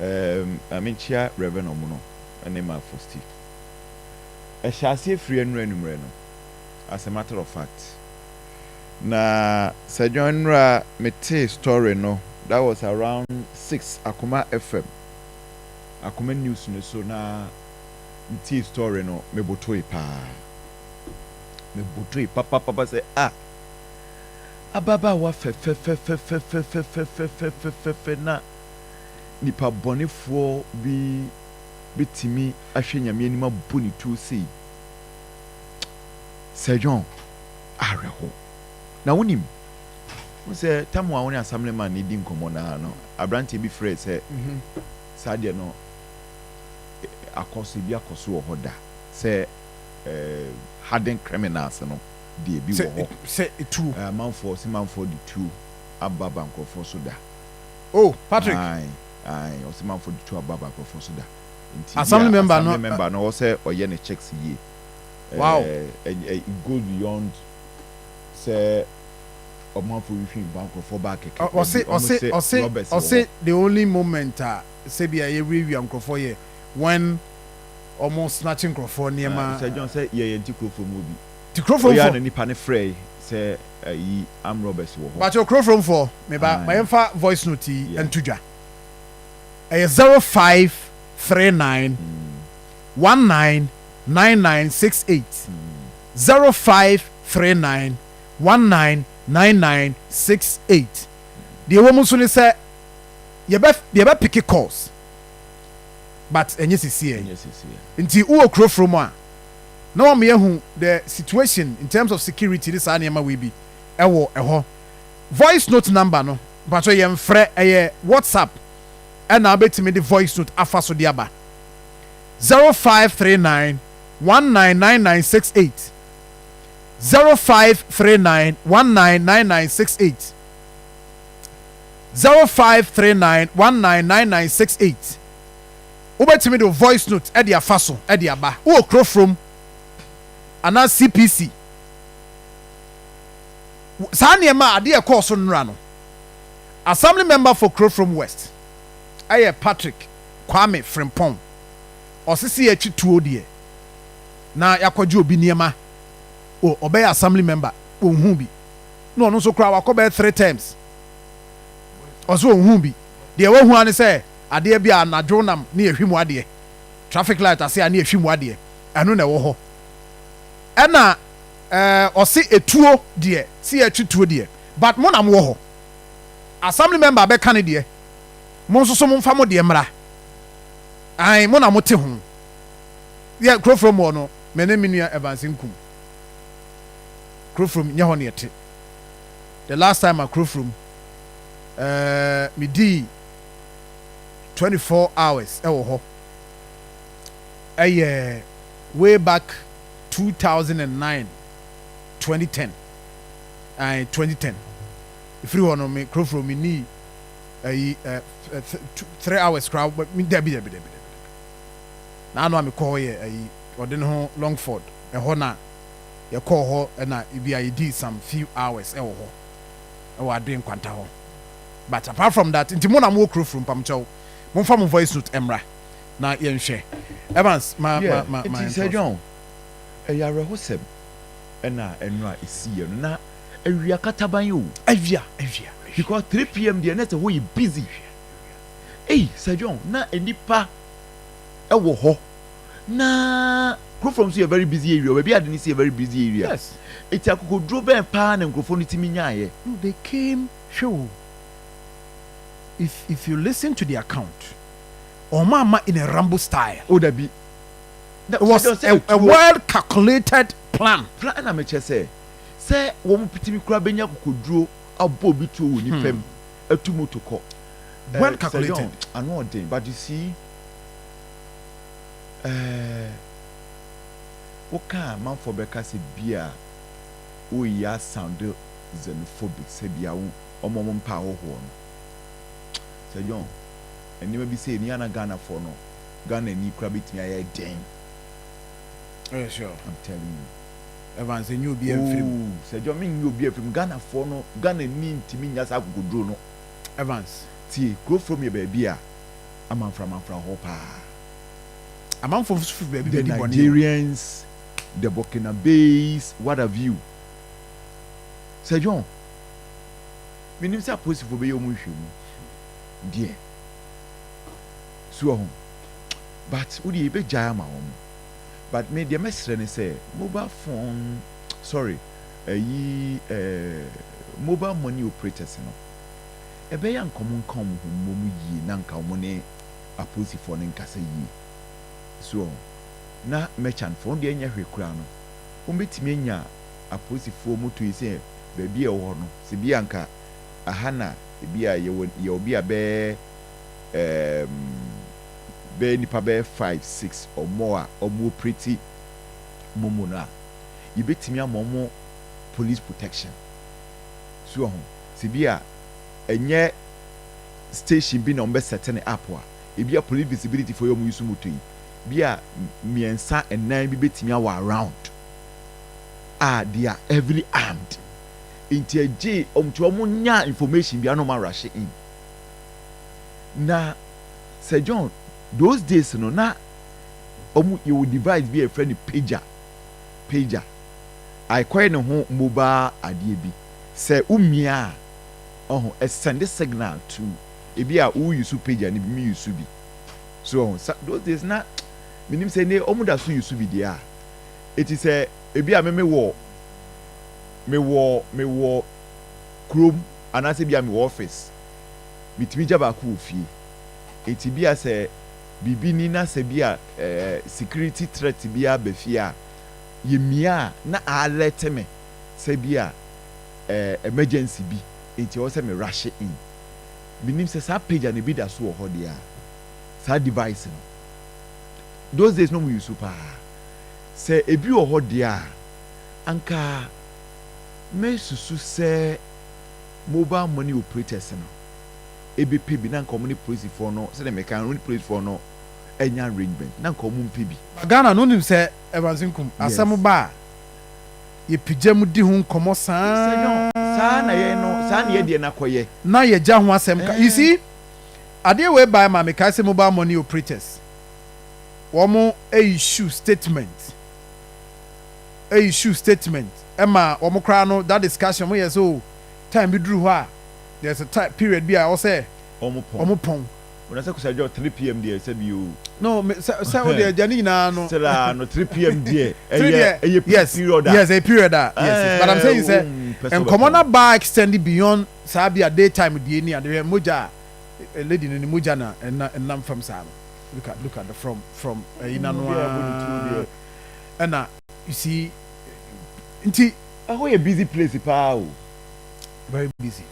I mean chia Reverend Omuno and my Fosti. A chassis free and renumreno. As a matter of fact. Na Sajonra Mete story no. That was around 6 Akoma FM. Akoma news no so na Mete story no me botoi pa. Me botoi papa say ababa wa fe na nipa bɔnefoɔ bi betimi ahwɛ nyame anim abu ne tu sei Sir John areho na wonim wo sɛ tamu a wo ne assemblyman ne di nkɔmmɔ na no abrante bi frɛ sɛ sadeɛ no akɔso bi akɔso wɔ hɔ da sɛ hardened criminals no de bi wɔ hɔ sɛ tu manfoɔ de tu aba bankrɔfoɔ so da. Oh, Patrick. Aye, Osiman for the two ababa for Suda. Assembly member no also or yen checks ye. Wow. And it goes beyond say a month for within bank for back. Or say the only moment say be a review uncle for ye when almost snatching crofo near ma. Sir John said ye antico for movie. To crofo for any pane fray say I'm Roberts. But your crofo for me ba my voice note and tuja. 0539 199968 0539 199968. The woman soon say you be pick calls but enye sisi nti uo kro from a na wa me hu the situation in terms of security this anema we be ewo eho voice note number no but so yem frɛ WhatsApp and I'll bet me the voice note afa so diaba 0539 199968 0539 199968 0539 199968 ubet me the voice note e dia afa so e dia ba wo kro from ana CPC sa niema ade e call so nra no assembly member for Crow from West aye Patrick Kwame Frimpong osisi echi tuo de na yakwaje obi niema o obey assembly member ohun bi no no so kra wakobe 3 times oso ohun bi de wo hu ane se ade bia anadwo nam na ehwimu ade traffic light ase ane ehwimu ade eno na wo ho ena osi etuo de si echi tuo de but mo nam wo ho assembly member be kan de mo nso so mo mfa mo de mra ai mo na mo te ho ye crow from wo no me ne menua Evans nkum crow from nya ho ne yete the last time I crow from me di 24 hours e wo ho way back 2009 2010 2010 if you want to make crow from me ni 3 hours crowd but me debi na anu am call ye odin ho Longford e ho na ye call ho na ibi I did some few hours e wo ho e wa adwen kwanta ho but apart from that inti mo na mo crow from pamcho mo fa mo voice note emra na ye nhwe Evans ma Sir John ya rehosem na enra esi na awia kataban yo avia because 3 p.m. the next way busy hey Sir John na enipa e wo ho na go from see a very busy area we be adini see a very busy area yes eti akokodro ben pa na nkrofo no timi nyaaye they came show if you listen to the account or mama in a Rambo style o da bi it was a well calculated plan na me che say wo mo pitimi kura benya kokodro abo bi to woni pem atumoto ko well calculated I know then but you see oka man for beka se bia o ya sound xenophobic se bia wo omom pa ho ho no Sir John enima bi say ni ana Ghana for no Ghana ni kura bitimi aye den sure I'm telling you Evans you be film Sir John me you be film Ghana for no Ghana ni ntimi nya sa kokodro no Evans tie grow from your baby a amanfra ho pa amanfo baby the Nigerians, the Burkinabes, what have you. Sir John, Minister Post for Bayo dear. So, but would you be jama? But me the message say mobile phone, sorry, mobile money operators, no. Ebe ya nkomo mumu yi na nka mo ne aposifo ne nkasa yi. So, na merchant phone de nya hwekura no. Wo betimi anya aposifo moto yi se baabi e wo no. Se bi anka ahana ebi a ye obi a be nipa be 5 6 or more or more pretty momo na. You betimi amomo police protection. So, se bi a enye station bi na ombe setting up a ebi a police visibility for your musu moto yi bia miensa enan bi betimi awa around they are heavily armed inti eje omto omunya information bia no ma rush in na Sir John those days no na you will devise be a friend pager I quite no ho mobile adie bi say umia a send signal to ebi a who use pager and me use bi so those days na minim say ne omuda so use bi dia it is a ebi a me wo chrome and as ebi a me office mitimi jaba ku ofie eti bi a say bibi ni na se bi a security threat bi a be fie a yemia na alert me se bi a emergency bi enti o se me rush in minim say sa page and bi da so ho dia sa device no those days no we use super say ebi ho dia anka me susu say mobile money operators no ebp bi na community police for no say the mechanic police for no enya arrangement na community bi Ghana no nim say evansinkum asem ba ye pijam di hu nkomo saa na ye no saa na ye de na koye na ye gya ho asem ka you see ade we buy ma me kai say mobile money operators womo issue statement ema womo kra no that discussion mo yes so time bi duru ho a there's a time period bi a wo say omo pon when I say kusajo 3 p.m. there said you no say o de jani na no say no 3 p.m. there yes period yes a period yes but I'm saying say and common bar extend beyond sabia daytime the any and the moja a lady in the moja na and from sam look at the from inano and you see nti how a busy place pa very busy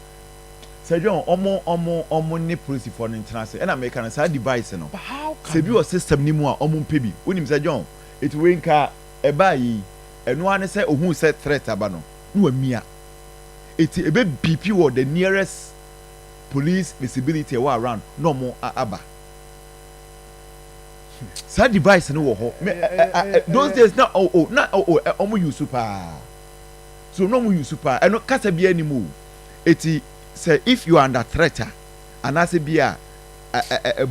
Sir John omo ne police for international and American say device no say bi o system ni mu a omo pebi onim Sir John it we nka e ba yi eno ane say ohun say threat aba no no amia it ebe BP wo the nearest police visibility wa around no mo aba say device no wo ho those days na omo use super so no mo use super eno kasa bi animu eti say if you are under threat and as a bia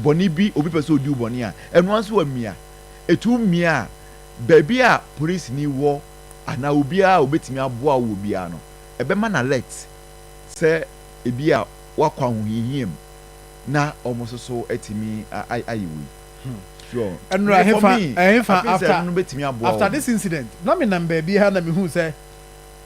boni bi obi person odi boni a eno anso wa mia etu mia baby a police ni wo ana obi a obetimi aboa wo bia no ebe man alert say ebi a wakwa hohihiem na omo so etimi ayiwe sure enra hefa after this incident no me number bi ha na me hu say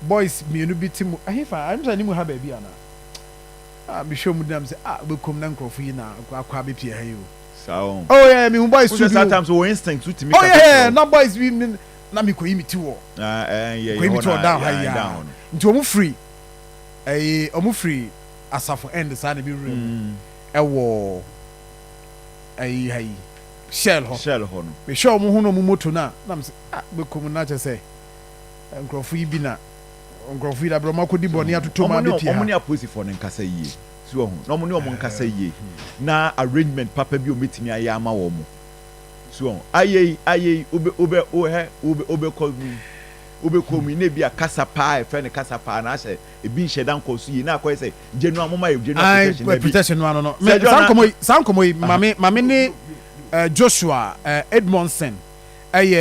boys mienu bi timu hefa I'm saying mu ha ba bi ana be show mu dem say we come na nkrofo yi na akwa be pie ha yo so oh yeah me boys studio sometimes we instinct to me oh yeah na boys we na me ko yimi ti wo yeah ko yimi ti down ha ya nti omu free asafo end sa na bi room wo hai shell ho no me show mu hu no mu moto na me say we come na che say nkrofo yi bi na nkrofo yi da bro makodi boni atoto ma be pie ha omo ne aposi for ne nkasa yie so ho no omo ne omo nkasa yie na arrangement papa bi o metimi ayama wo mo so aye obe call me wobɛkɔ mu ne bi a kasa paa ɛfrɛ ne kasa paa na ahyɛ ebi nhyɛ da nkɔ so yi na akɔyɛ sɛ genuine moma yɛ genuine protection no ano no san komo yi mame ne Joshua Edmondson ɛyɛ